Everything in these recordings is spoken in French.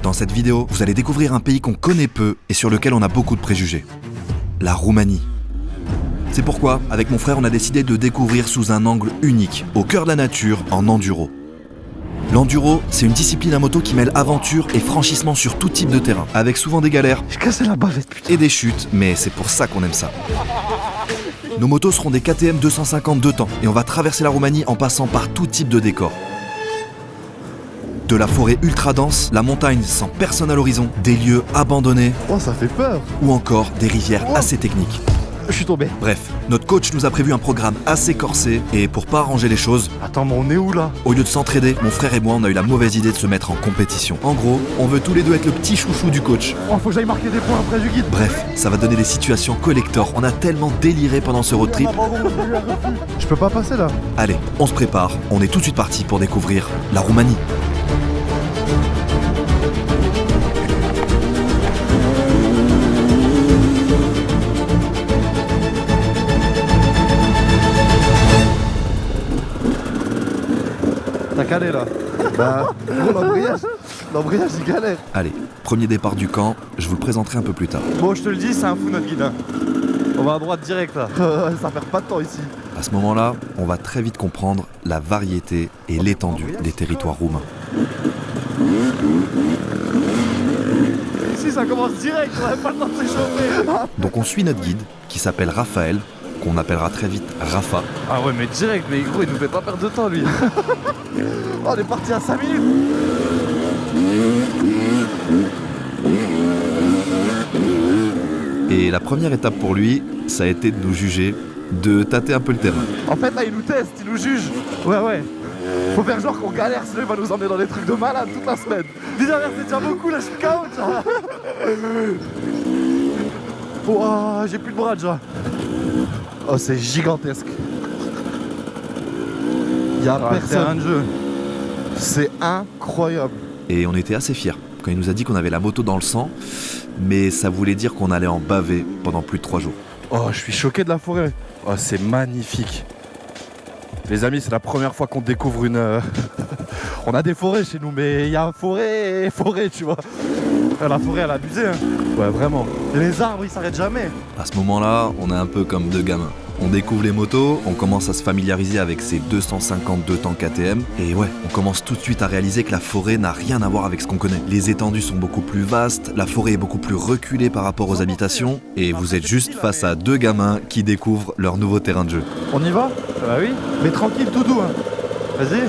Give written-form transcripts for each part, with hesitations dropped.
Dans cette vidéo, vous allez découvrir un pays qu'on connaît peu et sur lequel on a beaucoup de préjugés. La Roumanie. C'est pourquoi, avec mon frère, on a décidé de découvrir sous un angle unique, au cœur de la nature, en enduro. L'enduro, c'est une discipline à moto qui mêle aventure et franchissement sur tout type de terrain, avec souvent des galères J'ai cassé la bavette, putain. et des chutes, mais c'est pour ça qu'on aime ça. Nos motos seront des KTM 250 2 temps et on va traverser la Roumanie en passant par tout type de décor. De la forêt ultra dense, la montagne sans personne à l'horizon, des lieux abandonnés Oh, ça fait peur. ou encore des rivières assez techniques. Je suis tombé. Bref, notre coach nous a prévu un programme assez corsé et pour pas arranger les choses, Attends, mais on est où là? au lieu de s'entraider, mon frère et moi on a eu la mauvaise idée de se mettre en compétition. En gros, on veut tous les deux être le petit chouchou du coach. Oh, faut que j'aille marquer des points après du guide. Bref, ça va donner des situations collector. On a tellement déliré pendant ce road trip. Je peux pas passer là. Allez, on se prépare, on est tout de suite parti pour découvrir la Roumanie. T'as calé là. Bah, gros, l'embrayage il galère. Allez, premier départ du camp, je vous le présenterai un peu plus tard. Bon, je te le dis, c'est un fou notre guide. Hein. On va à droite direct là. Ça perd pas de temps ici. À ce moment-là, on va très vite comprendre la variété et l'étendue des territoires roumains. Ici, ça commence direct, on a pas le temps de s'échauffer. Donc on suit notre guide, qui s'appelle Raphaël, qu'on appellera très vite Rafa. Ah ouais, mais direct, mais gros, il nous fait pas perdre de temps lui. Oh, on est parti à 5 minutes. Et la première étape pour lui, ça a été de nous juger, de tâter un peu le terrain. En fait, là, il nous teste, il nous juge. Ouais. Faut faire genre qu'on galère, sinon il va nous emmener dans des trucs de malade toute la semaine. Déjà, merci déjà beaucoup, là, je suis KO, déjà. Oh, j'ai plus de bras, déjà. Oh, c'est gigantesque. Y'a personne. De jeu. C'est incroyable. Et on était assez fiers quand il nous a dit qu'on avait la moto dans le sang, mais ça voulait dire qu'on allait en baver pendant plus de 3 jours. Oh, je suis choqué de la forêt. Oh, c'est magnifique. Les amis, c'est la première fois qu'on découvre une... On a des forêts chez nous, mais il y a forêt et forêt, tu vois. La forêt, elle a abusé, hein. Ouais, vraiment. Et les arbres, ils s'arrêtent jamais. À ce moment-là, on est un peu comme deux gamins. On découvre les motos, on commence à se familiariser avec ces 252 temps KTM, et ouais, on commence tout de suite à réaliser que la forêt n'a rien à voir avec ce qu'on connaît. Les étendues sont beaucoup plus vastes, la forêt est beaucoup plus reculée par rapport aux habitations, et vous êtes juste face à deux gamins qui découvrent leur nouveau terrain de jeu. On y va? Bah oui. Mais tranquille, tout doux, hein. Vas-y.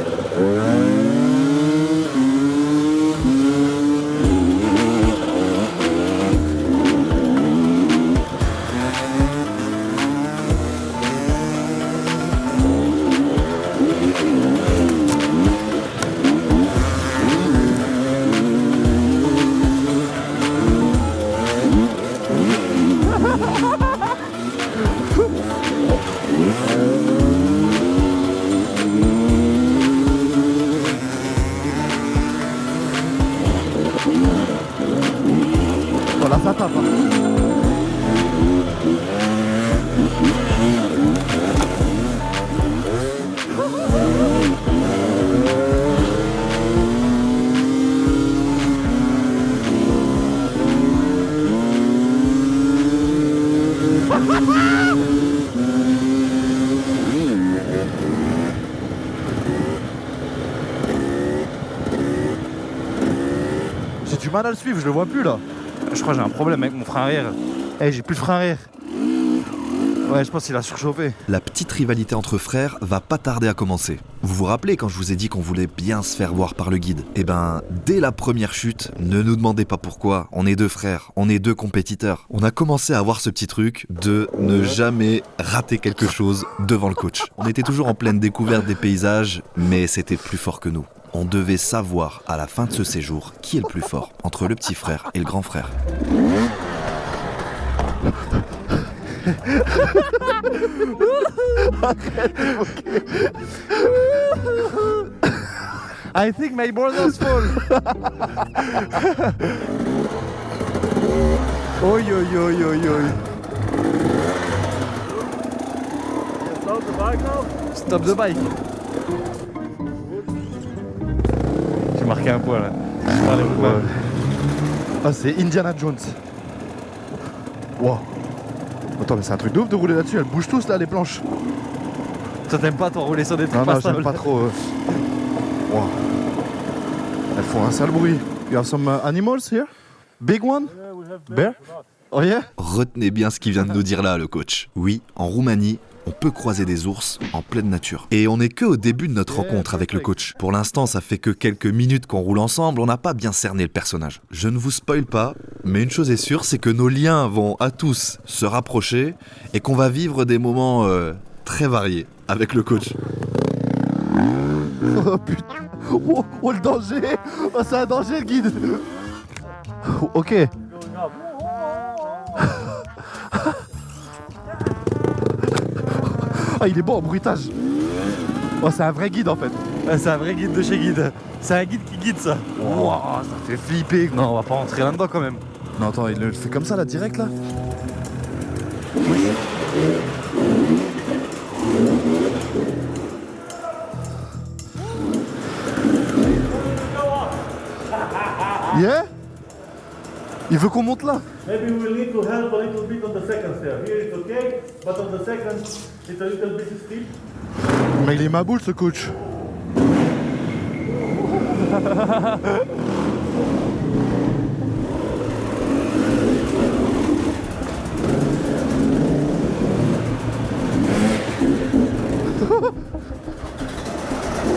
Voilà, ça tape. J'ai du mal à le suivre, je le vois plus là. Je crois que j'ai un problème avec mon frein arrière. J'ai plus de frein arrière. Ouais, je pense qu'il a surchauffé. La petite rivalité entre frères va pas tarder à commencer. Vous vous rappelez quand je vous ai dit qu'on voulait bien se faire voir par le guide? Eh ben, dès la première chute, ne nous demandez pas pourquoi, on est deux frères, on est deux compétiteurs. On a commencé à avoir ce petit truc de ne jamais rater quelque chose devant le coach. On était toujours en pleine découverte des paysages, mais c'était plus fort que nous. On devait savoir à la fin de ce séjour qui est le plus fort, entre le petit frère et le grand frère. I think my brother's full. Oi, oi, oi, oi, oi. Stop the bike now. Stop the bike. J'ai marqué un point là. Allez, ouais. Ah, c'est Indiana Jones. Wow. Attends, mais c'est un truc de ouf de rouler là-dessus. Elles bougent tous là, les planches. Toi t'aimes pas t'enrouler sur des trucs Non, pas non, j'aime stables. pas trop. Wow. Elles font un sale bruit. You have some animals here? Big one? Yeah, we have Bear? Oh yeah? Retenez bien ce qu'il vient de nous dire là, le coach. Oui, en Roumanie, on peut croiser des ours en pleine nature. Et on n'est que au début de notre rencontre avec le coach. Pour l'instant, ça fait que quelques minutes qu'on roule ensemble, on n'a pas bien cerné le personnage. Je ne vous spoil pas, mais une chose est sûre, c'est que nos liens vont à tous se rapprocher et qu'on va vivre des moments très variés avec le coach. Oh putain. Oh, oh, le danger. Oh, c'est un danger le guide. Ok. going up. Ah, il est bon en bruitage. Oh, c'est un vrai guide en fait. Ouais, c'est un vrai guide de chez guide. C'est un guide qui guide ça. Wow, ça fait flipper. Non, on va pas rentrer là-dedans quand même. Non, attends, il le fait comme ça là, direct là. Yeah? Il veut qu'on monte là. Maybe we will need to help a little bit on the second stair. Here it's okay, but on the second it's a little bit steep. Mais il est ma boule ce coach.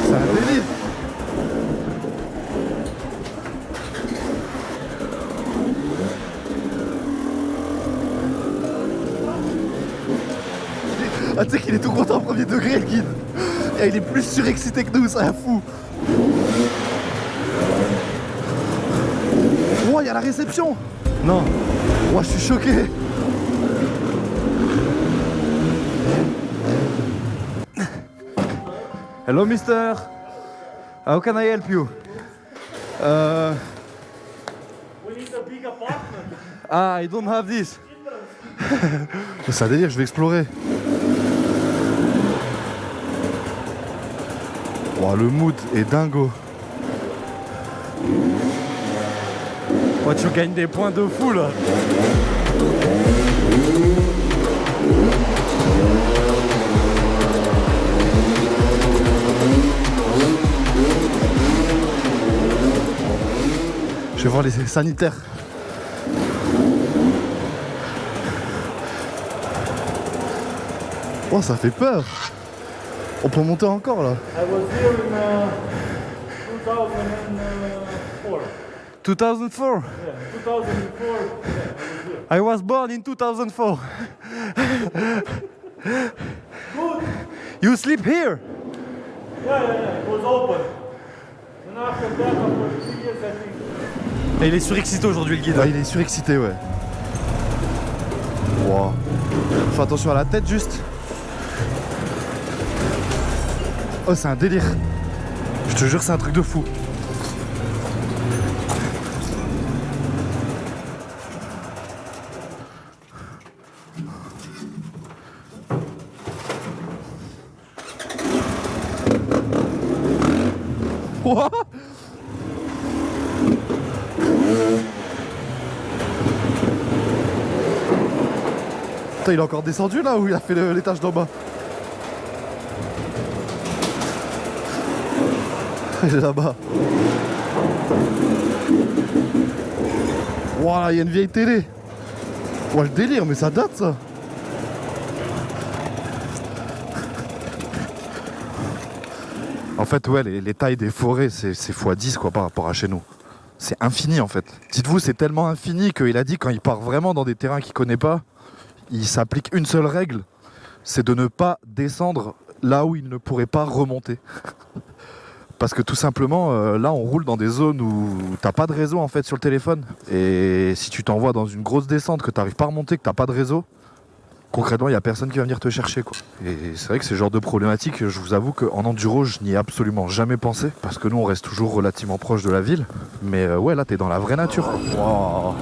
C'est un délire. Ah, tu sais qu'il est tout content au premier degré le guide. Et il est plus surexcité que nous, c'est un fou. Oh, il y a la réception. Non. Oh, je suis choqué. Hello mister. How can I help you? We need a big apartment. I don't have this. C'est un délire, je vais explorer. Oh, le mood est dingo. Oh, tu gagnes des points de fou là. Je vais voir les sanitaires. Oh, ça fait peur. On peut monter encore là. I was here in 2004. 2004. Yeah, 2004. I was born in 2004. Good. You sleep here? Yeah. It was open. And after that, after 3 years, I think. Et il est surexcité aujourd'hui le guide. Ah, il est surexcité, ouais. Wow. Fais attention à la tête juste. Oh, c'est un délire. Je te jure, c'est un truc de fou. What? Putain, il est encore descendu là ou il a fait l'étage d'en bas? Il est là-bas. Voilà, il y a une vieille télé. Ouah, le délire, mais ça date ça. En fait, ouais, les tailles des forêts, c'est x10 quoi par rapport à chez nous. C'est infini en fait. Dites-vous, c'est tellement infini qu'il a dit quand il part vraiment dans des terrains qu'il connaît pas, il s'applique une seule règle, c'est de ne pas descendre là où il ne pourrait pas remonter. Parce que tout simplement, là on roule dans des zones où t'as pas de réseau en fait sur le téléphone. Et si tu t'envoies dans une grosse descente, que t'arrives pas à remonter, que t'as pas de réseau, concrètement il y a personne qui va venir te chercher quoi. Et c'est vrai que c'est le genre de problématique, je vous avoue qu'en enduro je n'y ai absolument jamais pensé. Parce que nous on reste toujours relativement proche de la ville. Mais ouais là t'es dans la vraie nature. Wow.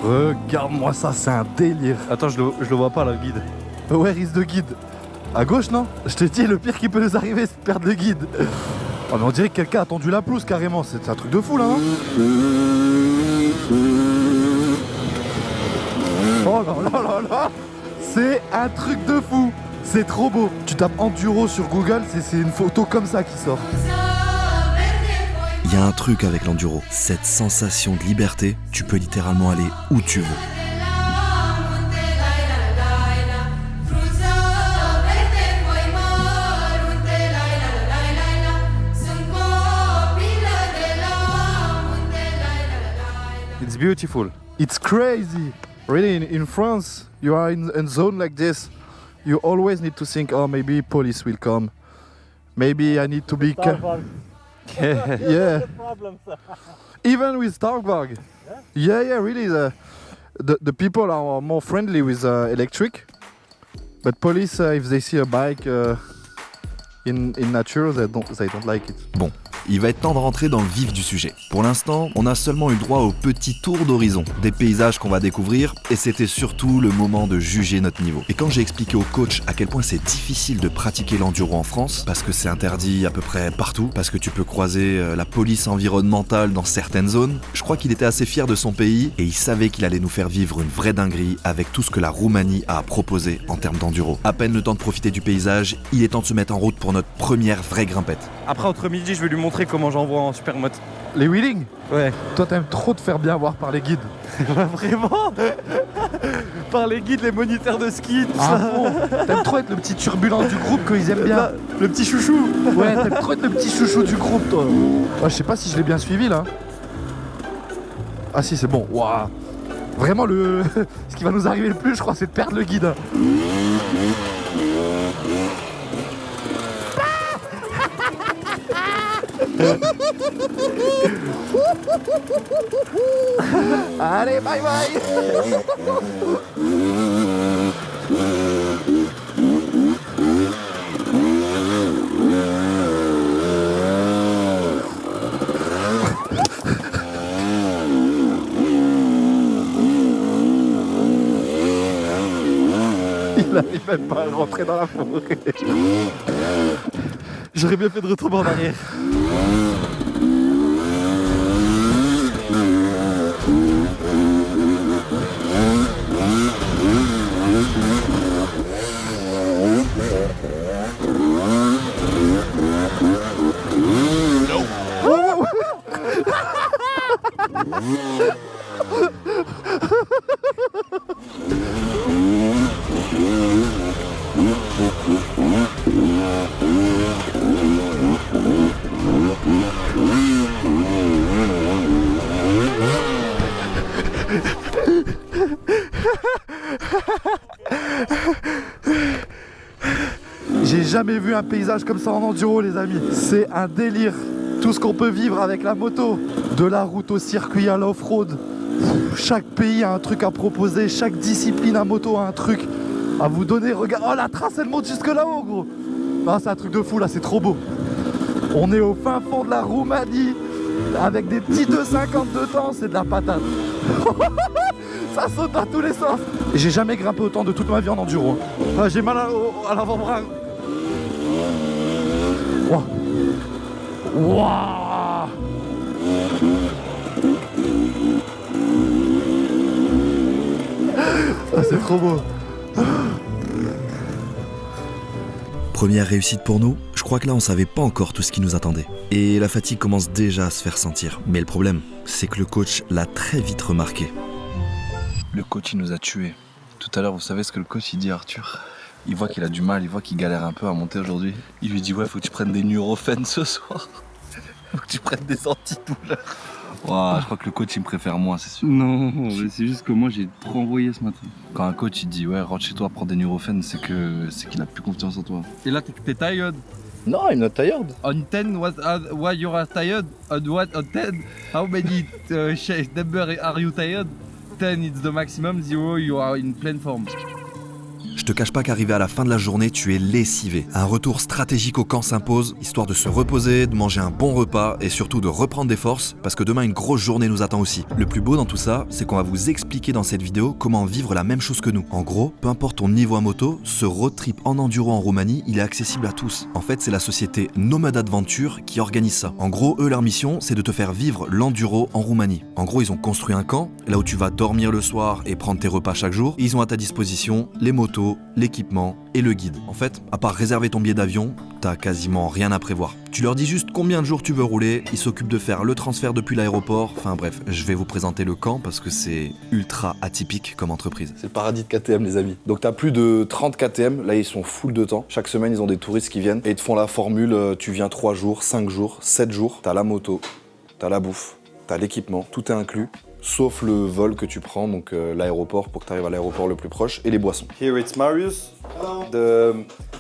Regarde-moi ça, c'est un délire. Attends, je le vois pas là, le guide. Ouais, risque de guide. À gauche, non? Je t'ai dit, le pire qui peut nous arriver, c'est de perdre le guide. Oh, mais on dirait que quelqu'un a tendu la pelouse carrément, c'est un truc de fou là, hein. Oh là là là là, c'est un truc de fou, c'est trop beau. Tu tapes enduro sur Google, c'est une photo comme ça qui sort. Il y a un truc avec l'enduro, cette sensation de liberté, tu peux littéralement aller où tu veux. It's beautiful. It's crazy. Really, in France, you are in zone like this. You always need to think, oh, maybe police will come. Maybe I need to be... Yeah. Even with Starkburg. Yeah, really. The people are more friendly with electric. But police, if they see a bike in nature, they don't like it. Bon, il va être temps de rentrer dans le vif du sujet. Pour l'instant, on a seulement eu droit au petit tour d'horizon, des paysages qu'on va découvrir, et c'était surtout le moment de juger notre niveau. Et quand j'ai expliqué au coach à quel point c'est difficile de pratiquer l'enduro en France, parce que c'est interdit à peu près partout, parce que tu peux croiser la police environnementale dans certaines zones, je crois qu'il était assez fier de son pays, et il savait qu'il allait nous faire vivre une vraie dinguerie avec tout ce que la Roumanie a à proposer en termes d'enduro. À peine le temps de profiter du paysage, il est temps de se mettre en route pour notre première vraie grimpette. Après, entre midi, je vais lui montrer comment j'envoie en supermoto. Les wheelings? Ouais. Toi, t'aimes trop te faire bien voir par les guides. Vraiment. Par les guides, les moniteurs de ski, tout Ah ça. bon? T'aimes trop être le petit turbulent du groupe qu'ils aiment bien. Le petit chouchou. Ouais, t'aimes trop être le petit chouchou du groupe, toi. Ouais, je sais pas si je l'ai bien suivi, là. Ah si, c'est bon. Waouh. Vraiment, ce qui va nous arriver le plus, je crois, c'est de perdre le guide. Allez, bye bye. Il arrive même pas à rentrer dans la forêt. J'aurais bien fait de retomber en arrière. J'ai jamais vu un paysage comme ça en enduro, les amis. C'est un délire. Tout ce qu'on peut vivre avec la moto, de la route au circuit à l'off-road. Chaque pays a un truc à proposer, chaque discipline à moto a un truc à vous donner. Regarde, oh la trace elle monte jusque là-haut, gros. Ah, c'est un truc de fou là, c'est trop beau. On est au fin fond de la Roumanie avec des petits 2,50 de temps, c'est de la patate. Ça saute dans tous les sens. Et j'ai jamais grimpé autant de toute ma vie en enduro. Ah, j'ai mal à l'avant-bras. Wow. Wow. Ah, c'est trop beau. Première réussite pour nous, je crois que là on savait pas encore tout ce qui nous attendait. Et la fatigue commence déjà à se faire sentir. Mais le problème, c'est que le coach l'a très vite remarqué. Le coach il nous a tués. Tout à l'heure, vous savez ce que le coach il dit à Arthur? Il voit qu'il a du mal, il voit qu'il galère un peu à monter aujourd'hui. Il lui dit ouais, faut que tu prennes des Nurofen ce soir. Faut que tu prennes des antidouleurs. Ouah, je crois que le coach il me préfère moi, c'est sûr. Non, mais c'est juste que moi j'ai trop envoyé ce matin. Quand un coach il dit ouais, rentre chez toi, prends des Nurofen, c'est qu'il a plus confiance en toi. Et là t'es tired. No, I'm not tired. On 10, why you are tired? On what? On 10? How many number are you tired? 10 it's the maximum, 0 you are in plain form. Je te cache pas qu'arrivé à la fin de la journée, tu es lessivé. Un retour stratégique au camp s'impose, histoire de se reposer, de manger un bon repas et surtout de reprendre des forces, parce que demain une grosse journée nous attend aussi. Le plus beau dans tout ça, c'est qu'on va vous expliquer dans cette vidéo comment vivre la même chose que nous. En gros, peu importe ton niveau à moto, ce road trip en enduro en Roumanie, il est accessible à tous. En fait, c'est la société Nomad Adventure qui organise ça. En gros, eux, leur mission, c'est de te faire vivre l'enduro en Roumanie. En gros, ils ont construit un camp, là où tu vas dormir le soir et prendre tes repas chaque jour. Ils ont à ta disposition les motos, l'équipement et le guide. En fait, à part réserver ton billet d'avion, t'as quasiment rien à prévoir. Tu leur dis juste combien de jours tu veux rouler, ils s'occupent de faire le transfert depuis l'aéroport. Enfin bref, je vais vous présenter le camp parce que c'est ultra atypique comme entreprise. C'est le paradis de KTM, les amis. Donc t'as plus de 30 KTM, là ils sont full de temps. Chaque semaine, ils ont des touristes qui viennent et ils te font la formule, tu viens 3 jours, 5 jours, 7 jours. T'as la moto, t'as la bouffe, t'as l'équipement, tout est inclus. Sauf le vol que tu prends, donc l'aéroport, pour que tu arrives à l'aéroport le plus proche, et les boissons. Here it's Marius, the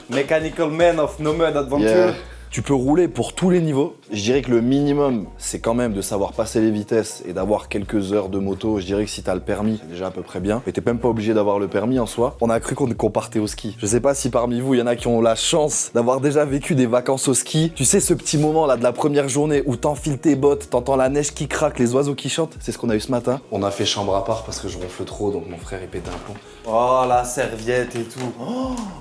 mechanical man of Nomad Adventure. Yeah. Tu peux rouler pour tous les niveaux. Je dirais que le minimum, c'est quand même de savoir passer les vitesses et d'avoir quelques heures de moto. Je dirais que si t'as le permis, c'est déjà à peu près bien. Mais t'es même pas obligé d'avoir le permis en soi. On a cru qu'on partait au ski. Je sais pas si parmi vous, il y en a qui ont la chance d'avoir déjà vécu des vacances au ski. Tu sais, ce petit moment là de la première journée où t'enfiles tes bottes, t'entends la neige qui craque, les oiseaux qui chantent. C'est ce qu'on a eu ce matin. On a fait chambre à part parce que je ronfle trop, donc mon frère il pète un plomb. Oh, la serviette et tout.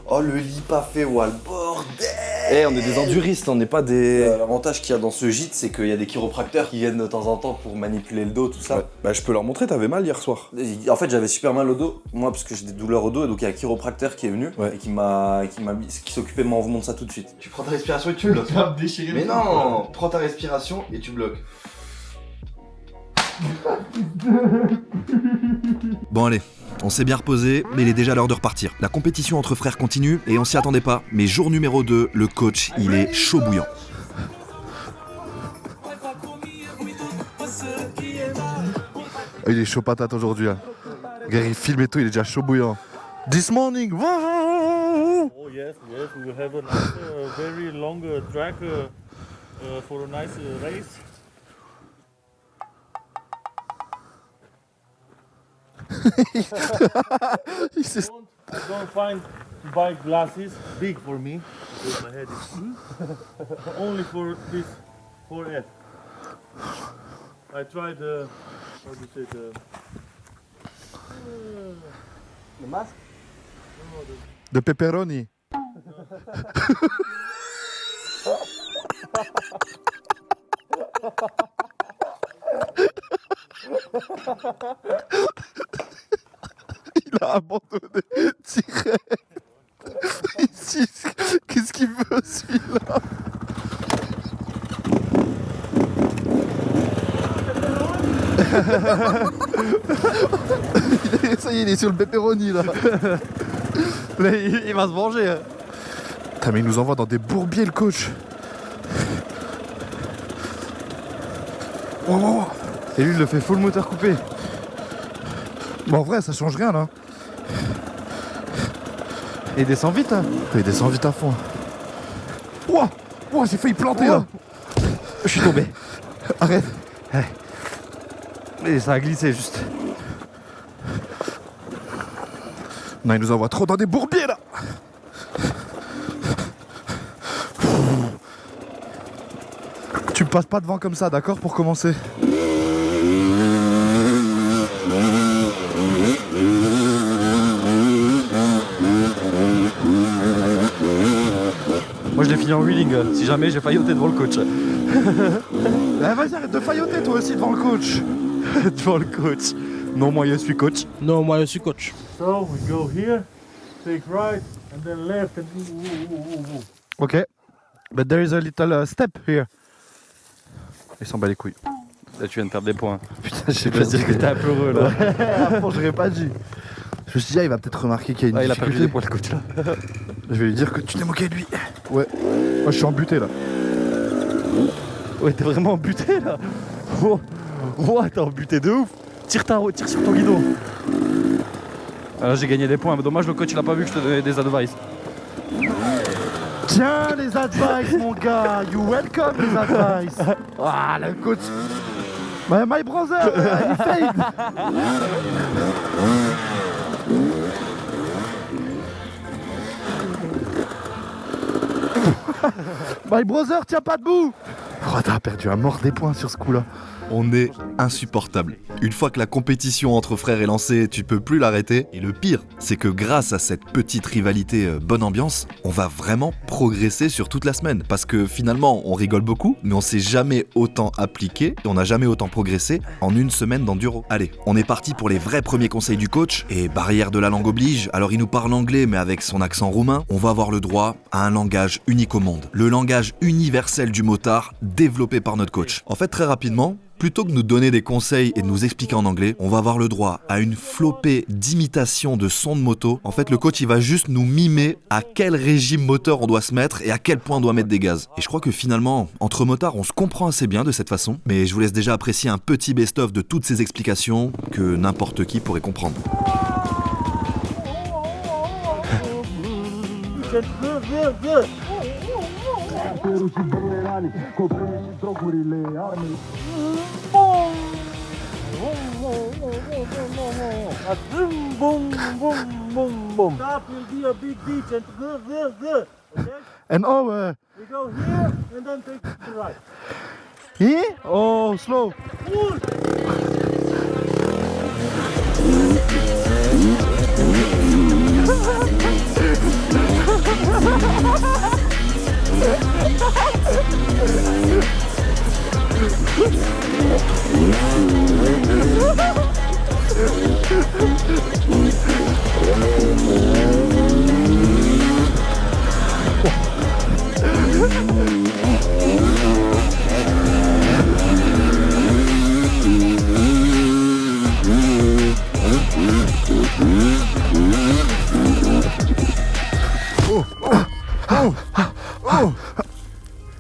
Oh, le lit pas fait, oh, le bordel. Eh, on est des enduristes, on n'est pas des... L'avantage qu'il y a dans ce gîte, c'est qu'il y a des chiropracteurs qui viennent de temps en temps pour manipuler le dos, tout ça. Ouais. Bah, je peux leur montrer, t'avais mal hier soir. En fait, j'avais super mal au dos, moi, parce que j'ai des douleurs au dos, et donc il y a un chiropracteur qui est venu et qui s'occupait de m'enlever ça tout de suite. Tu prends ta respiration et tu bloques. Mais non, prends ta respiration et tu bloques. Bon allez, on s'est bien reposé, mais il est déjà l'heure de repartir. La compétition entre frères continue et on s'y attendait pas. Mais jour numéro 2, le coach, il est chaud bouillant. Il est chaud patate aujourd'hui. Hein. Regarde, il filme et tout, il est déjà chaud bouillant. This morning. Oh yes, we will have a nice, very long track for a nice race. I don't find to buy glasses big for me because my head is only for this 4F. I tried how do you say the mask? De pepperoni. Il a abandonné direct. Ici, qu'est-ce qu'il veut celui-là? Ça y est, il est sur le pepperoni là. Là, il va se venger. Hein. Putain, mais il nous envoie dans des bourbiers le coach. Oh, oh. Et lui, il le fait full moteur coupé. Bon, en vrai, ça change rien là. Et il descend vite. Hein. Il descend vite à fond. Ouah, ouah, j'ai failli planter là. Je suis tombé. Arrête. Et ça a glissé juste. Non, il nous envoie trop dans des bourbiers là. Tu me passes pas devant comme ça, d'accord, pour commencer. Moi je l'ai fini en wheeling, si jamais j'ai failloté devant le coach. Eh, vas-y, arrête de failloter toi aussi devant le coach. Devant le coach. Non, moi je suis coach. Non, moi je suis coach. So we go here, take right, and then left, and Ok. But there is a little step here. Il s'en bat les couilles. Là tu viens de perdre des points. Putain, je sais Je veux dire que t'es un peu heureux là. Avant, j'aurais pas dit. Je me suis dit, ah, il va peut-être remarquer qu'il y a une Ah, il a perdu difficulté. des points le coach là. Je vais lui dire que tu t'es moqué de lui. Ouais. Moi, je suis embuté là. Ouais, t'es vraiment embuté là. Oh, oh t'es embuté de ouf. Tire sur ton guidon. Alors j'ai gagné des points, mais dommage le coach il a pas vu que je te donnais des advice. Tiens les advice mon gars, you welcome les advice. Ah le coach. My brother, he failed. My brother, tiens pas debout. Oh, t'as perdu à mort des points sur ce coup-là. On est insupportable. Une fois que la compétition entre frères est lancée, tu peux plus l'arrêter. Et le pire, c'est que grâce à cette petite rivalité bonne ambiance, on va vraiment progresser sur toute la semaine. Parce que finalement, on rigole beaucoup, mais on s'est jamais autant appliqué et on n'a jamais autant progressé en une semaine d'enduro. Allez, on est parti pour les vrais premiers conseils du coach. Et barrière de la langue oblige, alors il nous parle anglais mais avec son accent roumain, on va avoir le droit à un langage unique au monde. Le langage universel du motard développé par notre coach. En fait, très rapidement, plutôt que de nous donner des conseils et de nous expliquer en anglais, on va avoir le droit à une flopée d'imitations de sons de moto. En fait, le coach, il va juste nous mimer à quel régime moteur on doit se mettre et à quel point on doit mettre des gaz. Et je crois que finalement, entre motards, on se comprend assez bien de cette façon. Mais je vous laisse déjà apprécier un petit best-of de toutes ces explications que n'importe qui pourrait comprendre. Top will be a big beach and okay? And oh, We go here and then take the right. here? Oh, slow.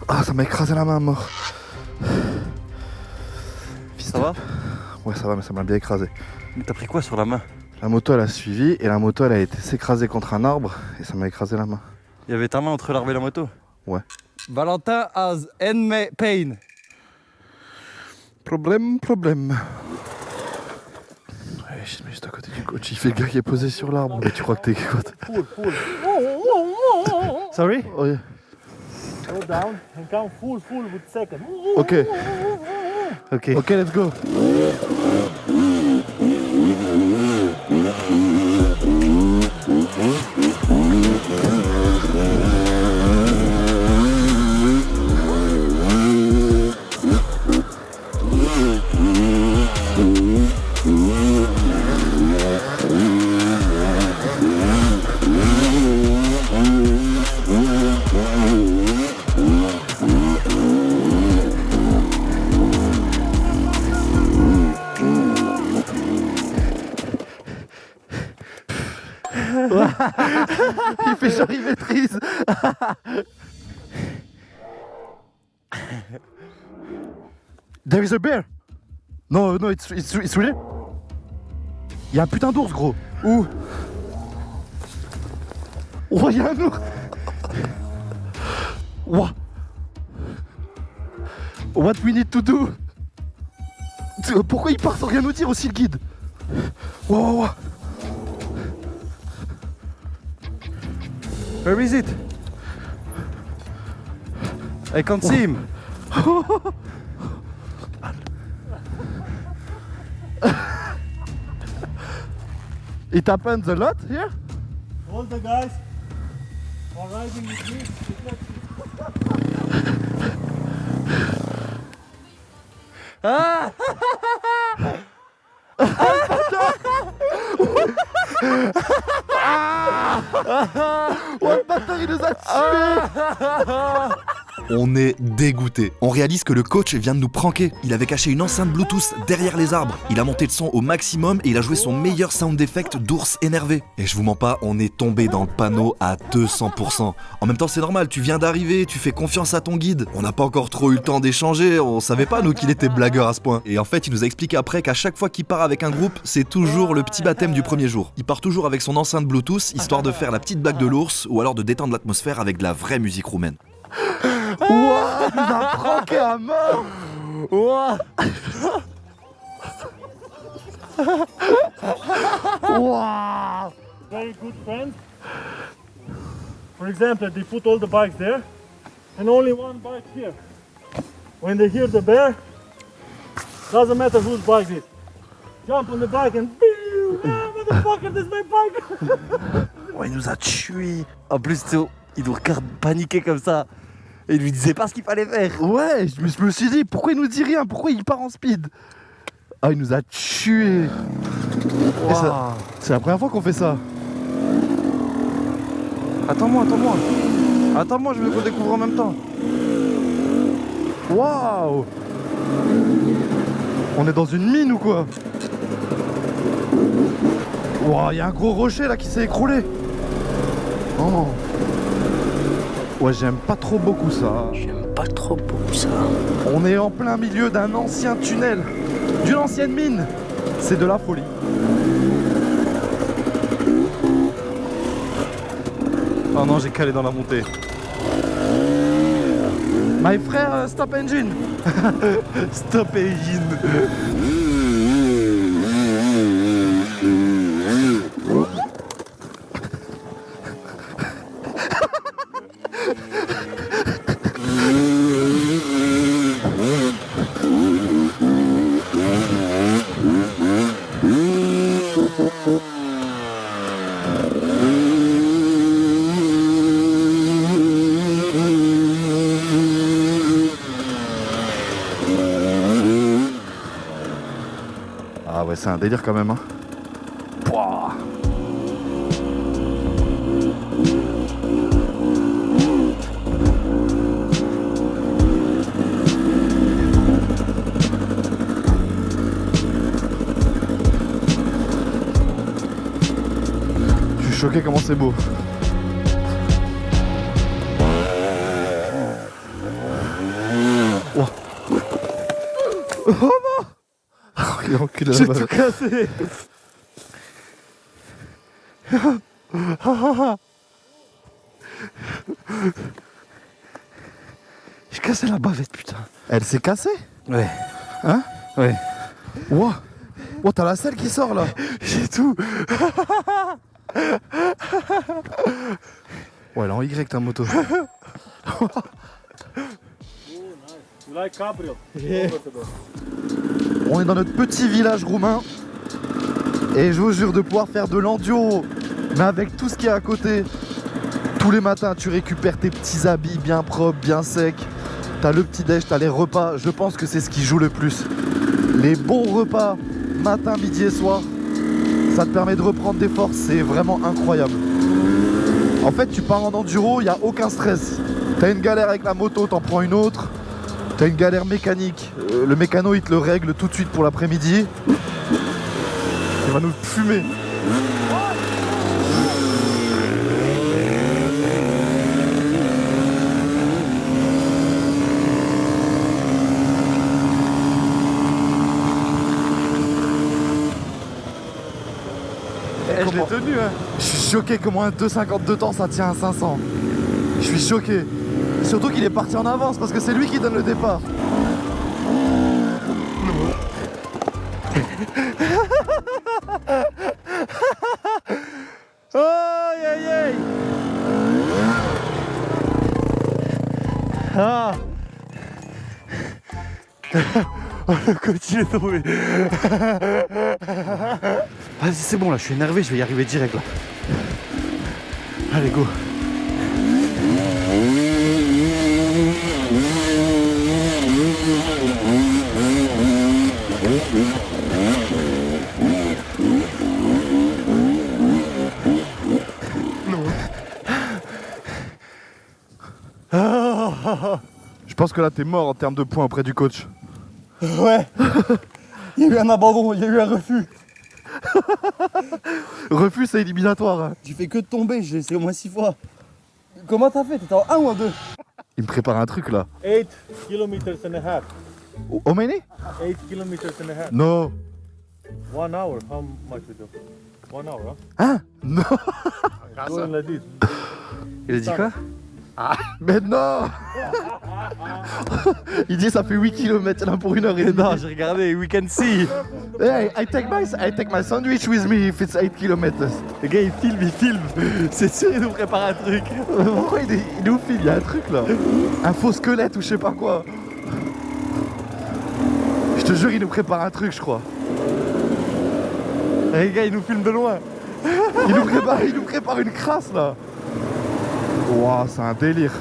Ah, ça m'a écrasé la main à mort. Ça va? Ouais, ça va, mais ça m'a bien écrasé. Mais t'as pris quoi sur la main? La moto, elle a suivi et la moto, elle a été s'écraser contre un arbre et ça m'a écrasé la main. Il y avait ta main entre l'arbre et la moto? Ouais. Valentin has pain. Problème. Ouais, je suis juste à côté du coach. Il fait le gars qui est posé sur l'arbre. Mais tu crois que t'es quoi? Full. Sorry? Oh, yeah. Go down and count full with second. Ok. Ok. Ok, let's go. Il fait genre il maîtrise. There is a bear. No, it's really. Il y a un putain d'ours, gros. Où? Oh, il y a un ours. What we need to do? Pourquoi il part sans rien nous dire aussi, le guide? Wow. Where is it? I can't see him. It happens a lot here? All the guys are riding with me. Oh le bâtard, il nous a tués. On est dégoûté. On réalise que le coach vient de nous pranker. Il avait caché une enceinte Bluetooth derrière les arbres. Il a monté le son au maximum et il a joué son meilleur sound effect d'ours énervé. Et je vous mens pas, on est tombé dans le panneau à 200%. En même temps, c'est normal, tu viens d'arriver, tu fais confiance à ton guide. On n'a pas encore trop eu le temps d'échanger, on savait pas nous qu'il était blagueur à ce point. Et en fait, il nous a expliqué après qu'à chaque fois qu'il part avec un groupe, c'est toujours le petit baptême du premier jour. Il part toujours avec son enceinte Bluetooth, histoire de faire la petite blague de l'ours ou alors de détendre l'atmosphère avec de la vraie musique roumaine. Ouah, il nous a pranké à mort. Ouah. Ouah. Very good friends. For example, they put all the bikes there. and only one bike here. When they hear the bear, doesn't matter whose bike it is. Jump on the bike and ah, motherfucker, this is my bike. Ouais, il nous a tués. En plus, Théo, il nous regarde paniquer comme ça. Et il lui disait pas ce qu'il fallait faire. Ouais, je me suis dit, pourquoi il nous dit rien? Pourquoi il part en speed? Ah, il nous a tués. Et ça, c'est la première fois qu'on fait ça. Attends-moi. Attends-moi, je veux qu'on découvre en même temps. Waouh! On est dans une mine ou quoi? Waouh, il y a un gros rocher là qui s'est écroulé. Oh. Ouais, j'aime pas trop beaucoup ça. On est en plein milieu d'un ancien tunnel, d'une ancienne mine. C'est de la folie. Oh non, j'ai calé dans la montée. My frère, stop engine. Stop engine. Ah ouais, c'est un délire quand même, hein. Pouah. Je suis choqué comment c'est beau. Ouah. Oh non! Il a enculé la J'ai balle. tout cassé. J'ai cassé la bavette, putain. Elle s'est cassée? Ouais. Hein? Ouais. Ouah. Oh, t'as la selle qui sort là. J'ai tout. Ouais, elle est en Y ta moto. You like cabrio? On est dans notre petit village roumain. Et je vous jure de pouvoir faire de l'enduro. Mais avec tout ce qui est à côté. Tous les matins, tu récupères tes petits habits bien propres, bien secs. T'as le petit déj, t'as les repas. Je pense que c'est ce qui joue le plus. Les bons repas, matin, midi et soir. Ça te permet de reprendre des forces. C'est vraiment incroyable. En fait, tu pars en enduro, il n'y a aucun stress. T'as une galère avec la moto, t'en prends une autre. T'as une galère mécanique. Le mécano, il te le règle tout de suite pour l'après-midi. Il va nous fumer. Je l'ai tenu, hein. Je suis choqué comment un 2,50 de temps ça tient à 500. Je suis choqué. Surtout qu'il est parti en avance parce que c'est lui qui donne le départ. Aïe aïe aïe. Ah. Oh, le coach il est tombé. Vas-y, c'est bon là, je suis énervé, je vais y arriver direct là. Allez, go. Je pense que là t'es mort en termes de points auprès du coach. Ouais. Il y a eu un abandon, il y a eu un refus. Refus c'est éliminatoire. Hein. J'ai fait que de tomber, j'ai essayé au moins 6 fois. Comment t'as fait? T'étais en 1 ou en 2? Il me prépare un truc là. 8 kilometers and a half. Au Maine? 8 kilometers and a half. Non. 1 hour. How much we do? 1 hour, huh? Hein? Non. Going like this. Il a dit quoi? Mais non. Il dit ça fait 8 km là pour 1 heure et demie. Non, j'ai regardé, we can see. Hey, I take my sandwich with me if it's 8 km. Le gars il filme. C'est sûr il nous prépare un truc. Pourquoi il nous filme? Il y a un truc là. Un faux squelette ou je sais pas quoi. Je te jure, il nous prépare un truc, je crois. Et les gars il nous filme de loin. Il nous prépare une crasse là. Ouah, c'est un délire.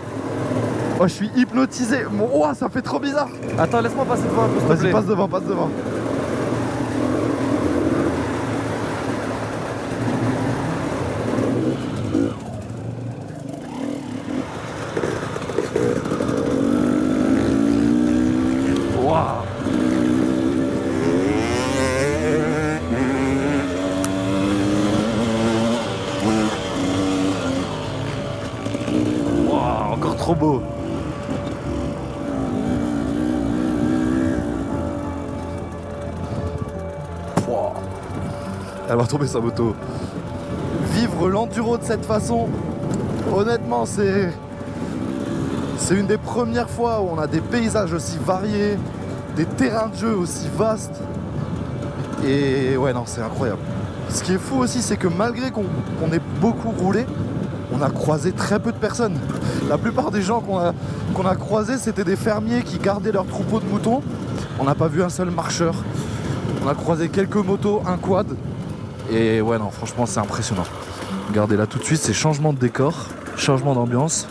Oh, je suis hypnotisé. Ouah, ça fait trop bizarre. Attends, laisse-moi passer devant un peu, s'il te Vas-y, plaît. passe devant. Waouh. Waouh, encore trop beau. Elle va tomber sa moto. Vivre l'enduro de cette façon, honnêtement, c'est une des premières fois où on a des paysages aussi variés, des terrains de jeu aussi vastes. Et ouais, non, c'est incroyable. Ce qui est fou aussi, c'est que malgré qu'on ait beaucoup roulé, on a croisé très peu de personnes. La plupart des gens qu'on a croisés, c'était des fermiers qui gardaient leur troupeau de moutons. On n'a pas vu un seul marcheur. On a croisé quelques motos, un quad. Et ouais, non, franchement, c'est impressionnant. Regardez là tout de suite, c'est changement de décor, changement d'ambiance.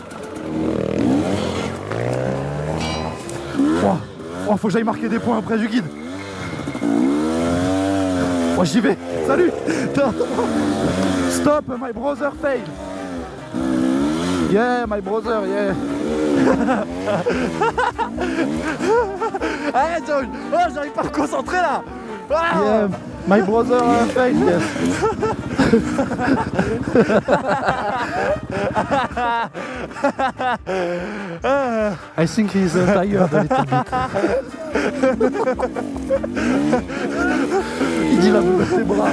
Oh, faut que j'aille marquer des points auprès du guide. Oh, j'y vais. Salut. Stop, my brother failed. Yeah, my brother, yeah. Arrête, j'arrive pas à me concentrer là. Ah. Yeah, my brother failed, yes. I think he's tired a little bit. Il dit la boule de ses bras.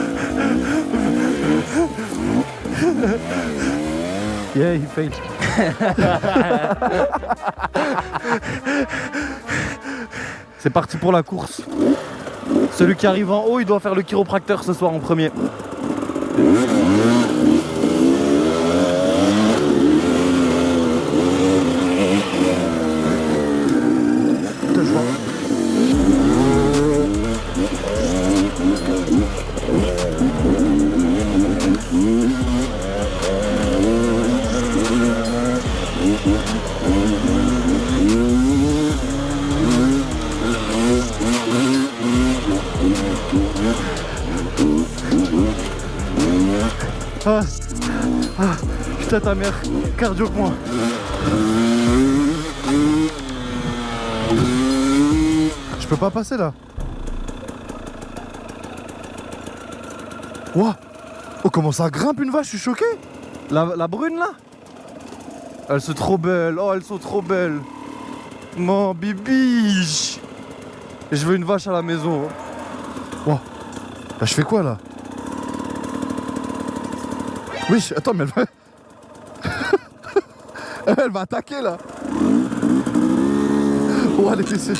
Yeah, he failed. C'est parti pour la course. Celui qui arrive en haut, il doit faire le chiropracteur ce soir en premier. Putain, ta mère, cardio que moi. Je peux pas passer là. Ouah. Oh, comment ça grimpe une vache, je suis choqué. La brune là? Elles sont trop belles, oh elles sont trop belles. Mon bibiche. Je veux une vache à la maison. Ouah. Là, je fais quoi là? Oui, attends, mais elle va... elle va attaquer là. Oh, elle est laissée.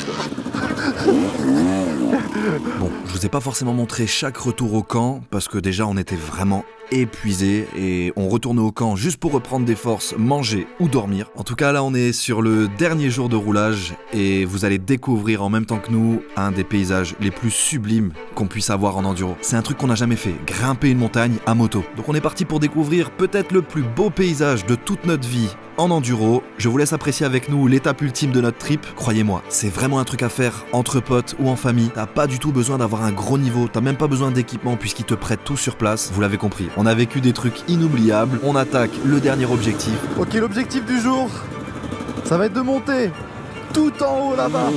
Bon, je vous ai pas forcément montré chaque retour au camp parce que déjà on était vraiment épuisés et on retournait au camp juste pour reprendre des forces, manger ou dormir. En tout cas là on est sur le dernier jour de roulage et vous allez découvrir en même temps que nous un des paysages les plus sublimes qu'on puisse avoir en enduro. C'est un truc qu'on n'a jamais fait, grimper une montagne à moto. Donc on est parti pour découvrir peut-être le plus beau paysage de toute notre vie en enduro. Je vous laisse apprécier avec nous l'étape ultime de notre trip. Croyez-moi, c'est vraiment un truc à faire entre potes ou en famille. T'as pas du tout besoin d'avoir un gros niveau, t'as même pas besoin d'équipement puisqu'ils te prêtent tout sur place. Vous l'avez compris, on a vécu des trucs inoubliables. On attaque le dernier objectif. Ok, l'objectif du jour, ça va être de monter tout en haut là-bas.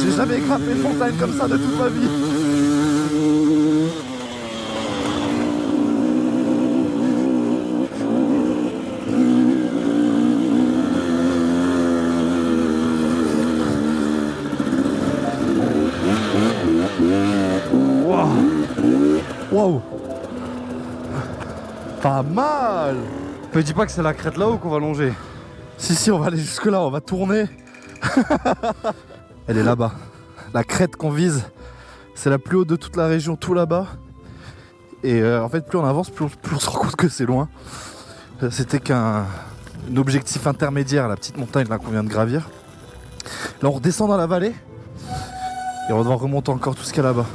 J'ai jamais grimpé une montagne comme ça de toute ma vie. Wow. Pas mal. Me dis pas que c'est la crête là-haut qu'on va longer. Si, on va aller jusque là, on va tourner. Elle est là-bas. La crête qu'on vise, c'est la plus haute de toute la région, tout là-bas. Et en fait, plus on avance, plus on se rend compte que c'est loin. C'était qu'un objectif intermédiaire, la petite montagne là qu'on vient de gravir. Là, on redescend dans la vallée. Et on va devoir remonter encore tout ce qu'il y a là-bas.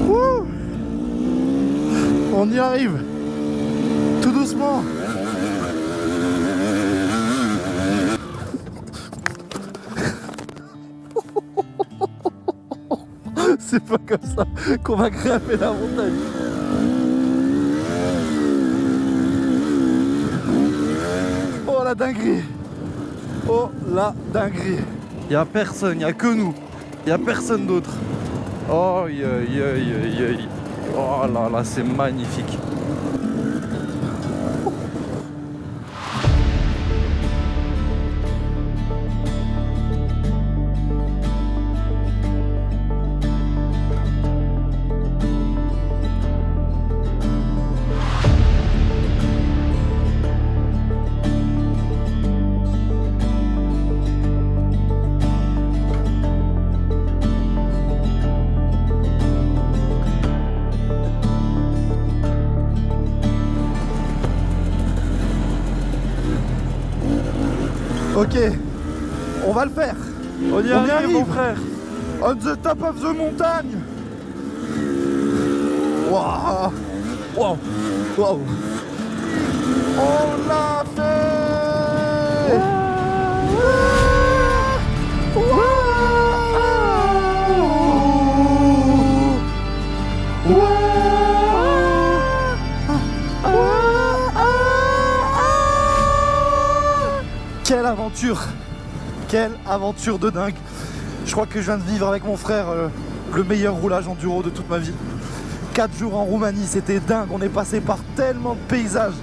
Wouh! On y arrive. Tout doucement. C'est pas comme ça qu'on va grimper la montagne. Oh la dinguerie. Oh la dinguerie. Y'a personne, y'a que nous. Y'a personne d'autre. Oh aïe aïe aïe aïe aïe. Oh là là, c'est magnifique. Ok, on va le faire. On y arrive, mon frère. On the top of the montagne. Waouh, wow, wow. On l'a fait. Quelle aventure! Quelle aventure de dingue! Je crois que je viens de vivre avec mon frère le meilleur roulage enduro de toute ma vie. 4 jours en Roumanie, c'était dingue. On est passé par tellement de paysages,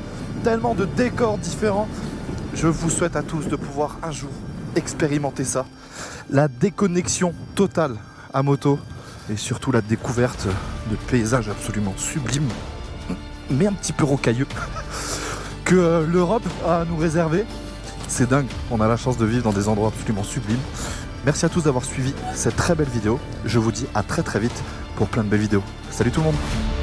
tellement de décors différents. Je vous souhaite à tous de pouvoir un jour expérimenter ça. La déconnexion totale à moto et surtout la découverte de paysages absolument sublimes, mais un petit peu rocailleux, que l'Europe a à nous réserver. C'est dingue, on a la chance de vivre dans des endroits absolument sublimes. Merci à tous d'avoir suivi cette très belle vidéo. Je vous dis à très très vite pour plein de belles vidéos. Salut tout le monde!